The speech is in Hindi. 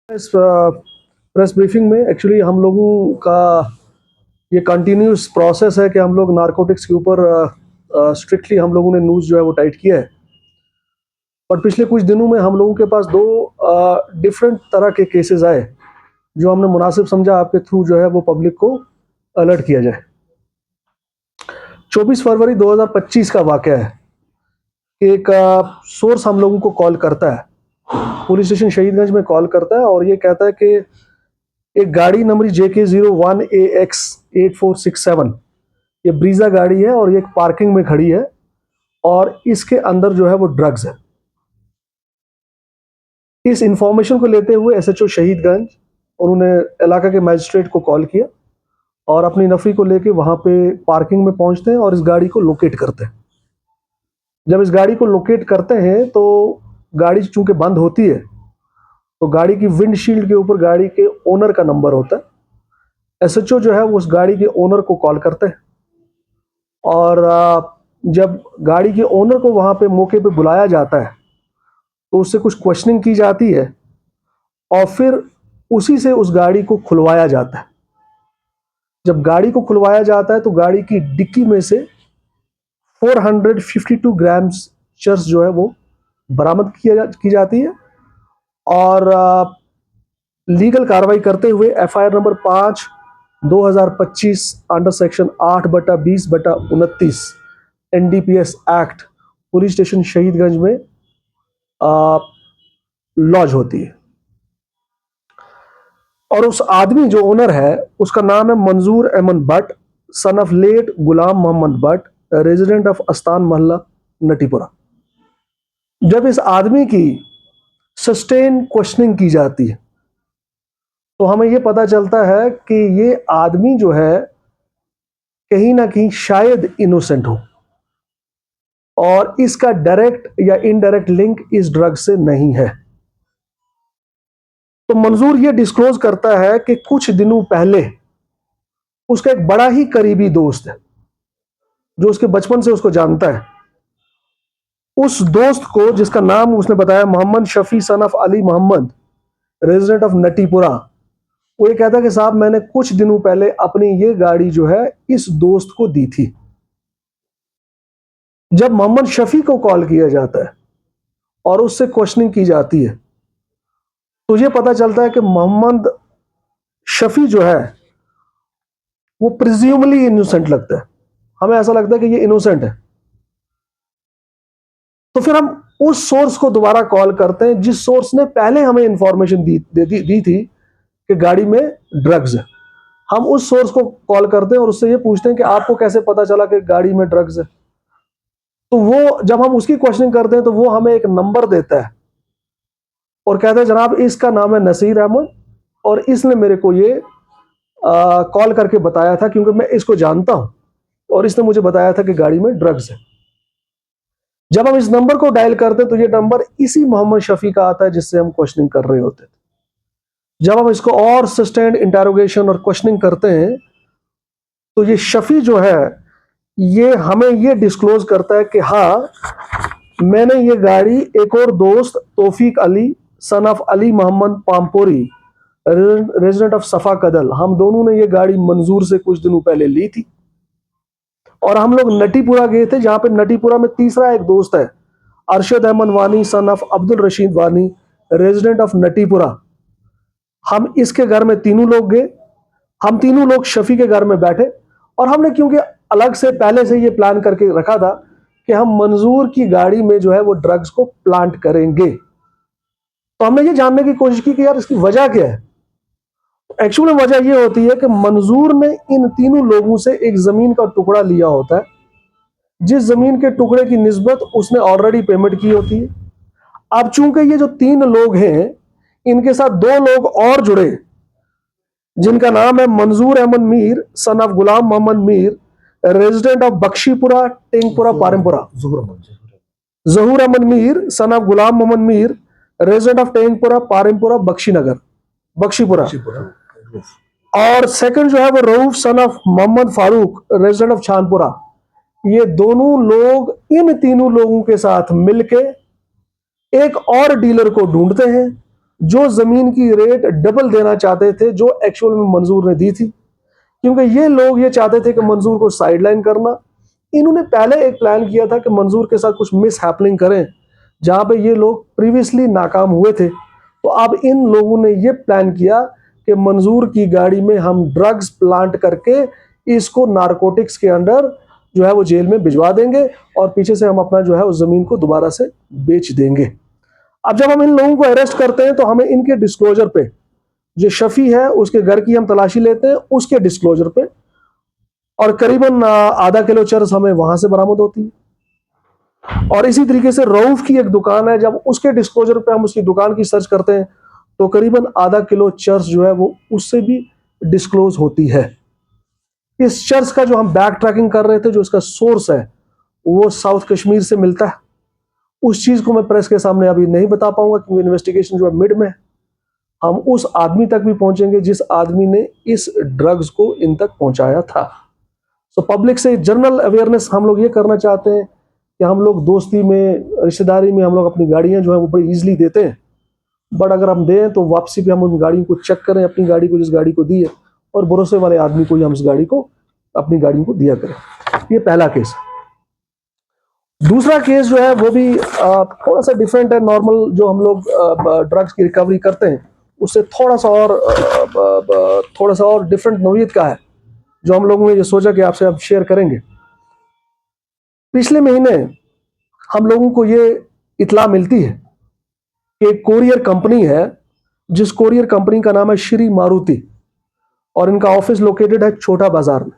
इस प्रेस ब्रीफिंग में एक्चुअली हम लोगों का ये कंटिन्यूस प्रोसेस है कि हम लोग नारकोटिक्स के ऊपर स्ट्रिक्टली हम लोगों ने न्यूज़ जो है वो टाइट किया है। और पिछले कुछ दिनों में हम लोगों के पास दो डिफरेंट तरह के केसेस आए जो हमने मुनासिब समझा आपके थ्रू जो है वो पब्लिक को अलर्ट किया जाए। 24 फरवरी 2025 का वाकया है। एक सोर्स हम लोगों को कॉल करता है, पुलिस स्टेशन शहीदगंज में कॉल करता है और ये कहता है कि एक गाड़ी नंबर JK01AX8467, ये ब्रीजा गाड़ी है और ये एक पार्किंग में खड़ी है और इसके अंदर जो है वो ड्रग्स है। इस इंफॉर्मेशन को लेते हुए SHO शहीदगंज उन्होंने इलाका के मजिस्ट्रेट को कॉल किया और अपनी नफरी को लेके वहां पे पार्किंग में पहुंचते हैं और इस गाड़ी को लोकेट करते हैं। जब इस गाड़ी को लोकेट करते हैं तो गाड़ी चूंकि बंद होती है तो गाड़ी की विंडशील्ड के ऊपर गाड़ी के ओनर का नंबर होता है। SHO जो है वो उस गाड़ी के ओनर को कॉल करते हैं और जब गाड़ी के ओनर को वहां पे मौके पे बुलाया जाता है तो उससे कुछ क्वेश्चनिंग की जाती है और फिर उसी से उस गाड़ी को खुलवाया जाता है। जब गाड़ी को खुलवाया जाता है तो गाड़ी की डिक्की में से 452 ग्राम्स चरस जो है वो बरामद की जाती है और लीगल कार्रवाई करते हुए FIR number 5/2025 under section 8/20/29 NDPS act police station Shahidganj में लॉज होती है। और उस आदमी जो ओनर है उसका नाम है Manzoor Ahmad Bhat, son of late Ghulam Mohammad Bhat, resident of Astan Mohalla Natipora. जब इस आदमी की सस्टेन क्वेश्चनिंग की जाती है तो हमें यह पता चलता है कि ये आदमी जो है कहीं ना कहीं शायद इनोसेंट हो और इसका डायरेक्ट या इनडायरेक्ट लिंक इस ड्रग से नहीं है। तो मंजूर ये डिस्क्लोज करता है कि कुछ दिनों पहले उसका एक बड़ा ही करीबी दोस्त है जो उसके बचपन से उसको जानता है। उस दोस्त को, जिसका नाम उसने बताया Mohammad Shafi son of Ali Mohammad, resident of Natipora, वो ये कहता है कि साहब मैंने कुछ दिनों पहले अपनी ये गाड़ी जो है इस दोस्त को दी थी। जब मोहम्मद शफी को कॉल किया जाता है और उससे क्वेश्चनिंग की जाती है तो ये पता चलता है कि मोहम्मद शफी जो है वो प्रिज्यूमली इनोसेंट लगता है। हमें ऐसा लगता है कि ये इनोसेंट है। तो फिर हम उस सोर्स को दोबारा कॉल करते हैं जिस सोर्स ने पहले हमें इंफॉर्मेशन दी थी कि गाड़ी में ड्रग्स है। हम उस सोर्स को कॉल करते हैं और उससे ये पूछते हैं कि आपको कैसे पता चला कि गाड़ी में ड्रग्स है। तो वो जब हम उसकी क्वेश्चनिंग करते हैं तो वो हमें एक नंबर देता है और कहता है जनाब इसका नाम है नसीर अहमद और इसने मेरे को ये कॉल करके बताया था क्योंकि मैं इसको जानता हूं और इसने मुझे बताया था कि गाड़ी में ड्रग्स है। जब हम इस नंबर को डायल करते हैं तो ये नंबर इसी मोहम्मद शफी का आता है जिससे हम क्वेश्चनिंग कर रहे होते थे। जब हम इसको और सस्टेन्ड इंटरोगेशन और क्वेश्चनिंग करते हैं तो ये शफी जो है ये हमें ये डिस्क्लोज करता है कि हाँ, मैंने ये गाड़ी एक और दोस्त Taufeeq Ali son of Ali Mohammad Pampori, resident of Safa Kadal, हम दोनों ने ये गाड़ी मंजूर से कुछ दिनों पहले ली थी और हम लोग नटीपुरा गए थे जहां पे नटीपुरा में तीसरा एक दोस्त है अरशद अहमद वानी सन ऑफ अब्दुल रशीद वानी, रेजिडेंट ऑफ नटीपुरा। हम इसके घर में तीनों लोग गए। हम तीनों लोग शफी के घर में बैठे और हमने क्योंकि अलग से पहले से ये प्लान करके रखा था कि हम मंजूर की गाड़ी में जो है वो ड्रग्स को प्लांट करेंगे। तो हमने ये जानने की कोशिश की कि यार इसकी वजह क्या है। एक्चुअली वजह ये होती है कि मंजूर ने इन तीनों लोगों से एक जमीन का टुकड़ा लिया होता है जिस जमीन के टुकड़े की निस्बत उसने ऑलरेडी पेमेंट की होती है। अब चूंकि ये जो तीन लोग हैं इनके साथ दो लोग और जुड़े जिनका नाम है Manzoor Ahmad Mir son of Ghulam Mohammad Mir, resident of Bakshipora Tengpora Parimpora, Zahoor Ahmad Mir son of Ghulam Mohammad Mir, resident of Tengpora Parimpora Bakshinagar Bakshipora. और सेकंड जो है वो Rauf son of Mohammad Farooq, resident of Chanapora. ये दोनों लोग इन तीनों लोगों के साथ मिलके एक और डीलर को ढूंढते हैं जो जमीन की रेट डबल देना चाहते थे जो एक्चुअल में मंजूर ने दी थी, क्योंकि ये लोग ये चाहते थे कि मंजूर को साइडलाइन करना। इन्होंने पहले एक प्लान किया था कि मंजूर के साथ कुछ मिस हैपनिंग करें, जहां पे ये लोग प्रीवियसली नाकाम हुए थे। तो अब इन लोगों ने ये प्लान किया कि मंजूर की गाड़ी में हम ड्रग्स प्लांट करके इसको नारकोटिक्स के अंडर जो है वो जेल में भिजवा देंगे और पीछे से हम अपना जो है उस जमीन को दोबारा से बेच देंगे। अब जब हम इन लोगों को अरेस्ट करते हैं तो हमें इनके डिस्क्लोजर पे, जो शफी है उसके घर की हम तलाशी लेते हैं उसके डिस्क्लोजर पे, और करीबन आधा किलो चरस हमें वहां से बरामद होती है। और इसी तरीके से रऊफ की एक दुकान है, जब उसके डिस्क्लोजर पे हम उसकी दुकान की सर्च करते हैं तो करीबन आधा किलो चर्स जो है वो उससे भी डिस्क्लोज होती है। इस चर्च का जो हम बैक ट्रैकिंग कर रहे थे, जो इसका सोर्स है वो साउथ कश्मीर से मिलता है। उस चीज को मैं प्रेस के सामने अभी नहीं बता पाऊंगा क्योंकि इन्वेस्टिगेशन जो है मिड में। हम उस आदमी तक भी पहुंचेंगे जिस आदमी ने इस ड्रग्स को इन तक पहुंचाया था। सो पब्लिक से जनरल अवेयरनेस हम लोग ये करना चाहते हैं कि हम लोग दोस्ती में, रिश्तेदारी में हम लोग अपनी गाड़ियां जो है वो बड़ी ईजिली देते हैं, बट अगर हम दें तो वापसी पे हम उन गाड़ियों को चेक करें, अपनी गाड़ी को जिस गाड़ी को दी है, और भरोसे वाले आदमी को ही हम उस गाड़ी को, अपनी गाड़ियों को दिया करें। ये पहला केस। दूसरा केस जो है वो भी थोड़ा सा डिफरेंट है। नॉर्मल जो हम लोग ड्रग्स की रिकवरी करते हैं उससे थोड़ा सा और डिफरेंट नौयत का है, जो हम लोगों ने ये सोचा कि आपसे अब शेयर करेंगे। पिछले महीने हम लोगों को ये इतला मिलती है कि एक कोरियर कंपनी है, जिस कोरियर कंपनी का नाम है श्री मारुति, और इनका ऑफिस लोकेटेड है छोटा बाजार में।